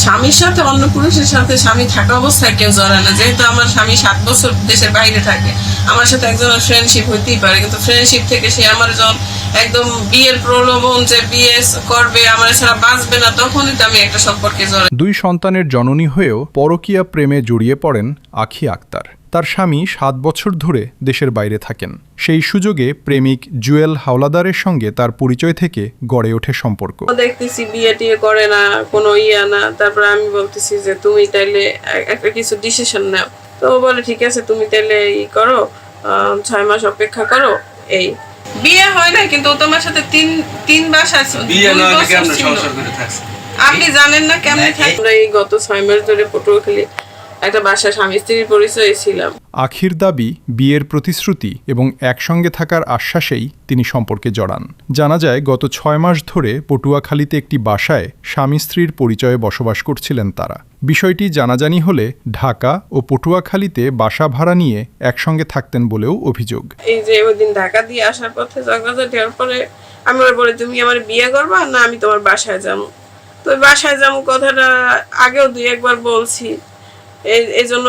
স্বামীর সাথে অন্য পুরুষের সাথে স্বামী থাকা অবস্থায় কেউ জড়ায় না। যেহেতু আমার স্বামী 7 বছর দেশের বাইরে থাকে, আমার সাথে একজনের ফ্রেন্ডশিপ হইতেই পারে, কিন্তু ফ্রেন্ডশিপ থেকে সে আমার যখন একদম বিয়ের প্রলোভন যে বিয়ে করবে, আমার ছাড়া বাঁচবে না, তখনই তো আমি একটা সম্পর্কে জড়াই। 2 সন্তানের জননী হয়েও পরকীয়া প্রেমে জড়িয়ে পড়েন আখি আক্তার। তার স্বামী 7 বছর ধরে দেশের বাইরে থাকেন। সেই সুযোগে প্রেমিক জুয়েল হাওলাদারের সঙ্গে তার পরিচয় থেকে গড়ে ওঠে সম্পর্ক। দেখতেছি বিয়ে টিয়ে করে না, কোনো ইয়া না। তারপর আমি বলতেছি যে তুমি তাইলে একটা কিছু ডিসিশন নাও। তো ও বলে ঠিক আছে, তুমি তাইলে করো, 6 মাস অপেক্ষা করো। এই বিয়ে হয় না, কিন্তু ও তোমার সাথে তিন বাসা আপনি জানেন না কেমন থাকে। আমরা এই গত 6 মাস ধরে পটুয়াখালী একটা বাসা স্বামী স্ত্রীর পরিচয় ছিলাম। আখির দাবি, বিয়ের প্রতিশ্রুতি এবং একসঙ্গে থাকার আশ্বাসেই তিনি সম্পর্কে জড়ান। জানা যায়, গত 6 মাস ধরে পটুয়াখালীতে একটি বাসায় স্বামী স্ত্রীর পরিচয়ে বসবাস করছিলেন তারা। বিষয়টি জানাজানি হলে ঢাকা ও পটুয়াখালীতে বাসা ভাড়া নিয়ে একসঙ্গে থাকতেন বলেও অভিযোগ। এই যে ওই দিন ঢাকা দিয়ে আসার পথে জগবাজার দেওয়ার পরে আমি ওর বলে, তুমি আমার বিয়ে করবা না আমি তোমার বাসায় যাবো। তো বাসায় যাবো কথাটা আগেও 2-1 বার বলছি। এই জন্য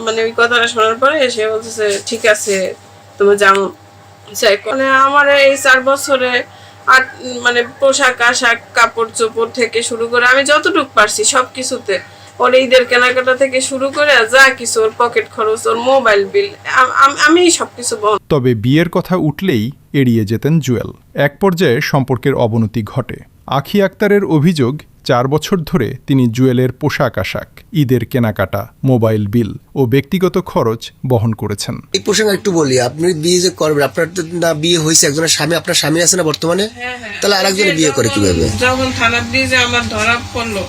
মানে ওই কথাটা শোনার পরে সে বলতেছে ঠিক আছে তুমি যাও। মানে আমার এই 4 বছরে মানে পোশাক আশাক কাপড় চোপড় থেকে শুরু করে আমি যতটুকু পারছি সবকিছুতে, ওর ঈদের কেনাকাটা থেকে শুরু করে যা কিছু, ওর পকেট খরচ, ওর মোবাইল বিল, আমি সবকিছু বহন। তবে বিয়ের কথা উঠলেই এড়িয়ে যেতেন জুয়েল। এক পর্যায়ে সম্পর্কের অবনতি ঘটে। আখি আক্তারের অভিযোগ, 4 বছর ধরে তিনি জুয়েলের পোশাক আশাক, ঈদের কেনাকাটা, মোবাইল বিল ও ব্যক্তিগত খরচ বহন করেছেন। এই প্রসঙ্গে একটু বলি, আপনি বিয়ে যে করবেন, আপনার তো না বিয়ে হয়েছে, একজনের স্বামী, আপনার স্বামী আছে না বর্তমানে? তাহলে আরেকজনের বিয়ে করে কিভাবে? যখন থানা দিয়ে যে আমার ধরা পড়লো,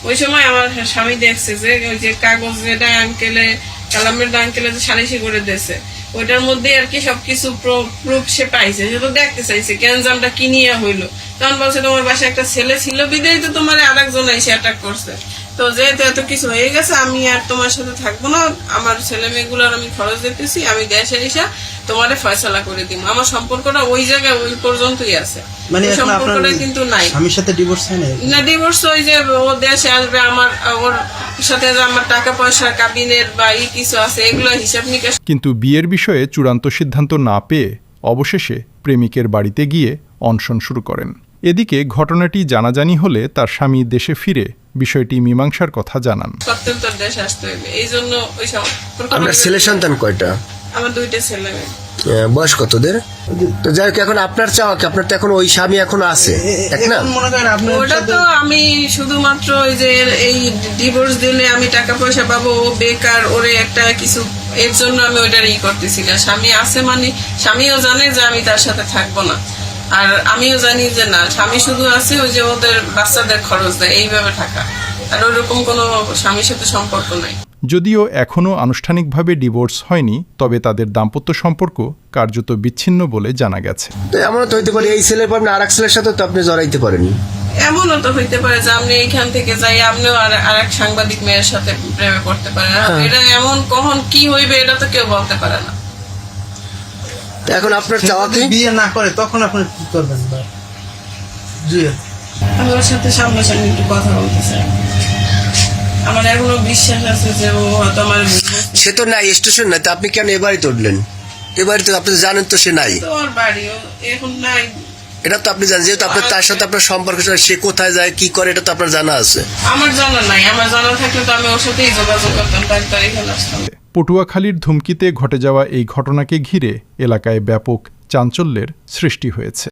ওই সময় আমার স্বামী দেখছে যে ওই যে কাগজ যেটা আঙ্কেলে কালামের আঙ্কেলে যে সালিশি করে দিয়েছে, ওইটার মধ্যে আর কি সবকিছু প্রুফ সে পাইছে। সে তো দেখতে চাইছে গ্যাঞ্জামটা কি নিয়ে হইলো। তখন বলছে তোমার বাসায় একটা ছেলে ছিল বিদায় তো তোমার আরেকজন এসে অ্যাটাক করছে। তো যেহেতু এত কিছু হয়ে গেছে, আমি আর তোমার সাথে থাকবো না, আমার ছেলে মেয়েগুলোর আমি খরচ দিতেছি, আমি দেশে এসে তোমারে ফয়সালা করে দিব। আমার সম্পর্কটা ওই জায়গায় ওই পর্যন্তই আছে, মানে সম্পর্কটা কিন্তু নাই। স্বামীর সাথে ডিভোর্স হয় না, ডিভোর্স ওই যে ও দেশে আসবে, আমার ওর সাথে আমার টাকা পয়সা কাবিনের বা কিছু আছে, এগুলো হিসাব নিকাশ। কিন্তু বিয়ের বিষয়ে চূড়ান্ত সিদ্ধান্ত না পেয়ে অবশেষে প্রেমিকের বাড়িতে গিয়ে অনশন শুরু করেন। এদিকে ঘটনাটি জানাজানি হলে তার স্বামী দেশে ফিরে বিষয়টি মীমাংসার কথা জানান। সত্যন্তর দেশে আসতে হইবে, এই জন্য ওই আপনার ছেলে সন্তান কয়টা? আমার 2টা ছেলে মেয়ে। বয়স কতদের? তো যাই হোক, এখন আপনার চাওয়া কি? আপনার তো এখন ওই স্বামী এখন আছে, এক না? ওটা তো আমি শুধুমাত্র ওই যে এই ডিভোর্স দিলে আমি টাকা পয়সা পাবো, ও বেকার, ওরে একটা কিছু, এর জন্য আমি ওইটার করতেছি না। স্বামী আছে মানে স্বামীও জানে যে আমি তার সাথে থাকবো না, আর আমিও জানি যে না, স্বামী শুধু আছে ওই যে ওদের বাচ্চাদের খরচ দেয়, এইভাবে থাকা, আর ওইরকম কোনো স্বামীর সাথে সম্পর্ক নাই। যদিও এখনও আনুষ্ঠানিকভাবে ডিভোর্স হয়নি, তবে তাদের দাম্পত্য সম্পর্ক কার্যত বিচ্ছিন্ন বলে জানা গেছে। তো এমনও তো হইতে পারে এই ছেলের পর আরেক ছেলের সাথে তো আপনি জড়াইতে পারেন। এমনও তো হইতে পারে যে আপনি এইখান থেকে যাই আপনিও আর এক সাংবাদিক মেয়ের সাথে প্রেমে পড়তে পারেন। এটা এমন কখন কি হইবে এটা তো কেউ বলতে পারে না। এখন আপনার চাওয়া কি? বিয়ে না করে তখন আপনি কি করবেন? আমি ওর সাথে সামনাসামনি একটু কথা বলতে চাই। আমার এখনো বিশ্বাস আছে যে ও হয়তো আমার। সে তো নাই, স্টেশন নাই, তা আপনি কেন এ বাড়িতে উঠলেন? এ বাড়িতে আপনি জানেন তো সে নাই, তোর বাড়িও এখন নাই, এটা তো আপনি জানেন। যেহেতু আপনার তার সাথে আপনার সম্পর্ক, সে কোথায় যায় কি করে এটা তো আপনার জানা আছে। আমার জানা নাই, আমার জানা থাকলে তো আমি ওর সাথেই যোগাযোগ করতাম, তার এখানে আসতাম। পটুয়াখালীর ধুমকিতে ঘটে যাওয়া এই ঘটনাকে ঘিরে এলাকায় ব্যাপক চাঞ্চল্যের সৃষ্টি হয়েছে।